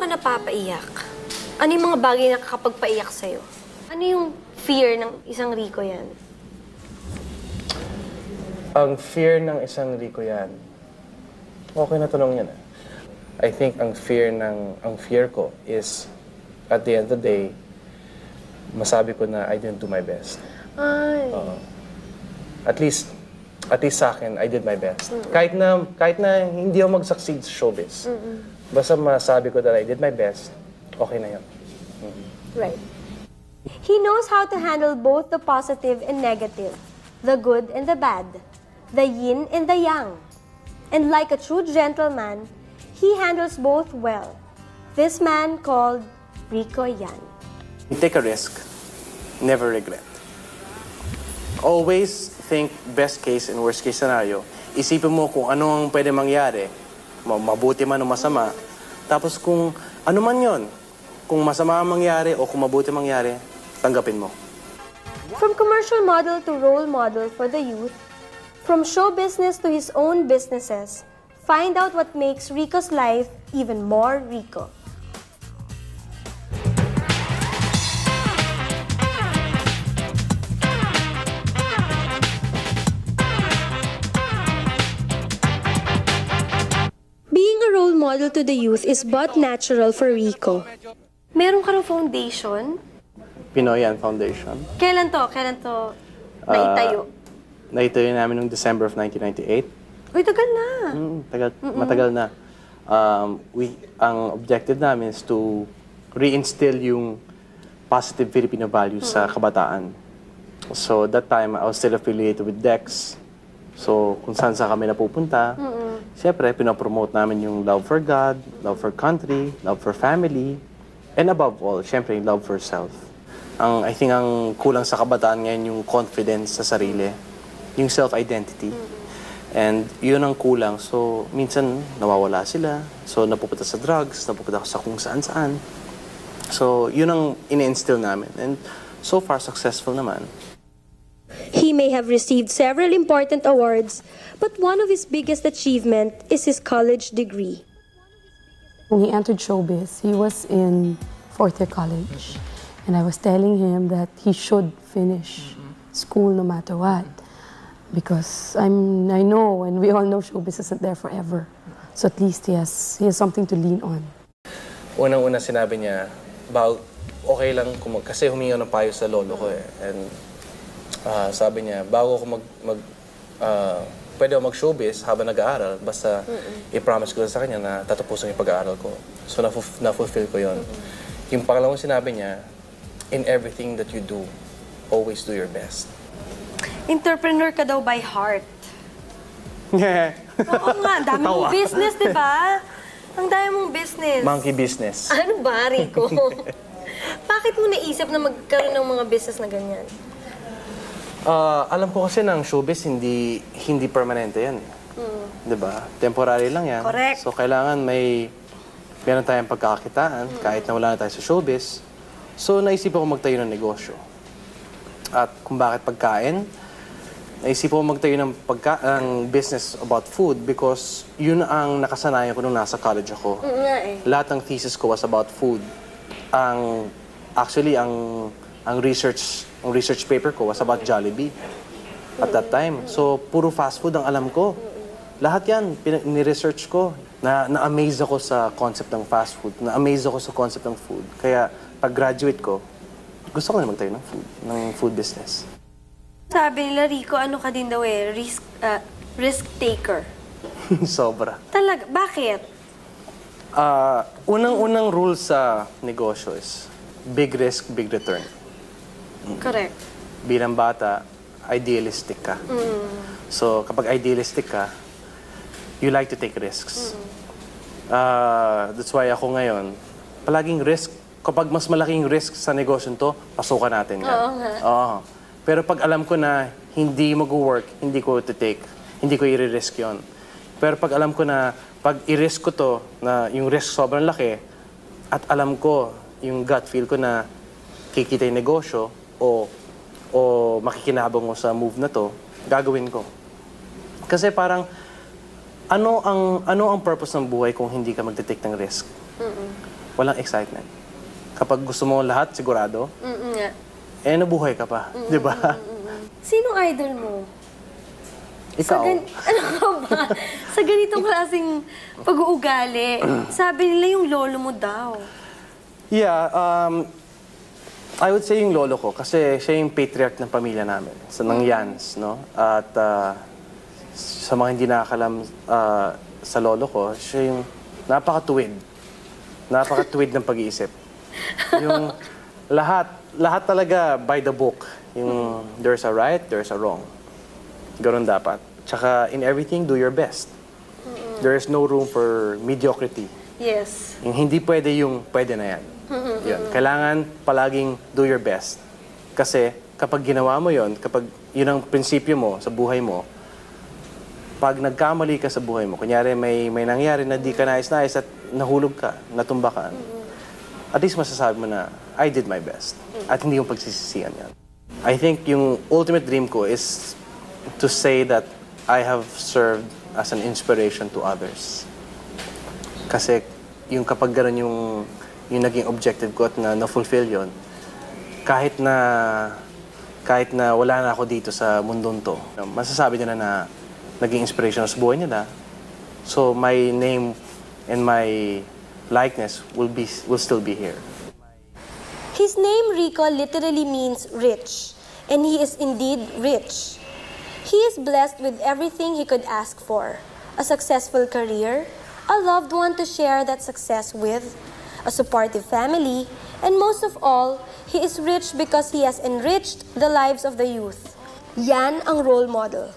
ka napapaiyak? Ano yung mga bagay na nakakapagpaiyak sa'yo? Ano yung fear ng isang Rico yan? Ang fear ng isang Rico yan, okay na tanong yan. I think ang fear ko is, at the end of the day, masabi ko na I didn't do my best. Ay. At least sa akin, I did my best. Kahit na hindi ako mag-succeed sa showbiz. Basta masabi ko that I did my best, okay na yun. Right. He knows how to handle both the positive and negative, the good and the bad, the yin and the yang. And like a true gentleman, he handles both well. This man called Rico Yan. Take a risk, never regret. Always think best case and worst case scenario. Isipin mo kung ano ang pwede mangyari, mabuti man o masama. Tapos kung ano man yon, kung masama ang mangyari o kung mabuti mangyari, tanggapin mo. From commercial model to role model for the youth, from show business to his own businesses, find out what makes Rico's life even more Rico. Being a role model to the youth is but natural for Rico. Meron ka ng foundation? Pinoyan Foundation. Kailan to? Kailan to naitayo? Naitayo namin noong December of 1998. Uy, tagal na. Matagal na. Ang objective namin is to reinstill yung positive Filipino values sa kabataan. So that time, I was still affiliated with DEX. So kung saan kami napupunta, siyempre, pinopromote namin yung love for God, love for country, love for family, and above all, siyempre, yung love for self. I think ang kulang sa kabataan ngayon yung confidence sa sarili, yung self-identity. And yun ang kulang. So, minsan, nawawala sila. So, napupunta sa drugs, napupunta sa kung saan-saan. So, yun ang ini-instill namin. And so far, successful naman. He may have received several important awards, but one of his biggest achievement is his college degree. When he entered showbiz, he was in fourth-year college. And I was telling him that he should finish school no matter what. Because I know, and we all know showbiz isn't there forever. So at least he has something to lean on. Unang-una sinabi niya, okay lang kasi humingi ng payo sa lolo ko eh. And sabi niya, bago ako pwede ako mag-showbiz habang nag-aaral, basta i-promise ko sa kanya na tatapusin yung pag-aaral ko. So na-fulfill ko yun. Yung pangalawang sinabi niya, in everything that you do, always do your best. Entrepreneur ka daw by heart. Yeah. Oo nga, ang dami mong business, di ba? Ang dami mong business. Monkey business. Ano ba, Rico? Bakit mo naisip na magkaroon ng mga business na ganyan? Alam ko kasi ng showbiz, hindi permanente yan. Di ba? Temporary lang yan. Correct. So, kailangan meron tayong pagkakakitaan kahit na wala na tayo sa showbiz. So, naisip ako magtayo ng negosyo. At kung bakit pagkain, naisip ako magtayo ng business about food because yun ang nakasanayan ko nung nasa college ako. Lahat ng thesis ko was about food. Actually, ang research paper ko was about Jollibee at that time. So, puro fast food ang alam ko. Lahat yan, ni-research ko. Na-amaze ako sa concept ng fast food. Na-amaze ako sa concept ng food. Kaya, pag-graduate ko, gusto ko na magtayo ng food business. Sabi nila, Rico, ano ka din daw eh, risk taker. Sobra. Talaga? Bakit? Unang-unang rule sa negosyo is big risk, big return. Correct. Bilang bata, idealistic ka. So, kapag idealistic ka, you like to take risks. That's why ako ngayon, palaging risk. Kapag mas malaking risk sa negosyo to, pasukan natin yan. Oo nga. Oo. Pero pag alam ko na hindi mag-work, hindi ko to-take, hindi ko i-risk yon. Pero pag alam ko na pag i-risk ko to, na yung risk sobrang laki, at alam ko, yung gut feel ko na kikita yung negosyo o makikinabang ko sa move na to, gagawin ko. Kasi parang, ano ang purpose ng buhay kung hindi ka magte-take ng risk? walang excitement. Kapag gusto mo lahat, sigurado, Nga. nabuhay ka pa. Di ba? Sino idol mo? Ikaw. Ano ka ba? Sa ganitong klaseng pag-uugali, sabi nila yung lolo mo daw. Yeah, I would say yung lolo ko kasi siya yung patriarch ng pamilya namin, ng Yans, no? At sa mga hindi nakakalam sa lolo ko, siya yung napakatuwid ng pag-iisip. Yung lahat talaga by the book. Yung there's a right, there's a wrong. Ganun dapat. Tsaka in everything, do your best. There is no room for mediocrity. Yes. Yung hindi pwede yung pwede na yan. Yun. Kailangan palaging do your best. Kasi kapag ginawa mo yon, kapag yun ang prinsipyo mo sa buhay mo, pag nagkamali ka sa buhay mo, kunyari may nangyari na di ka nais-nais at nahulog ka, natumba ka, at least masasabi mo na, I did my best. At hindi yung pagsisisihan yan. I think yung ultimate dream ko is to say that I have served as an inspiration to others. Kasi yung kapag gano'n yung naging objective ko at na-fulfill yun, kahit na wala na ako dito sa mundong to, masasabi nila na naging inspiration sa buhay nila. So my name and my likeness will still be here. His name, Rico, literally means rich, and he is indeed rich. He is blessed with everything he could ask for: a successful career, a loved one to share that success with, a supportive family, and most of all, he is rich because he has enriched the lives of the youth. Yan ang role model.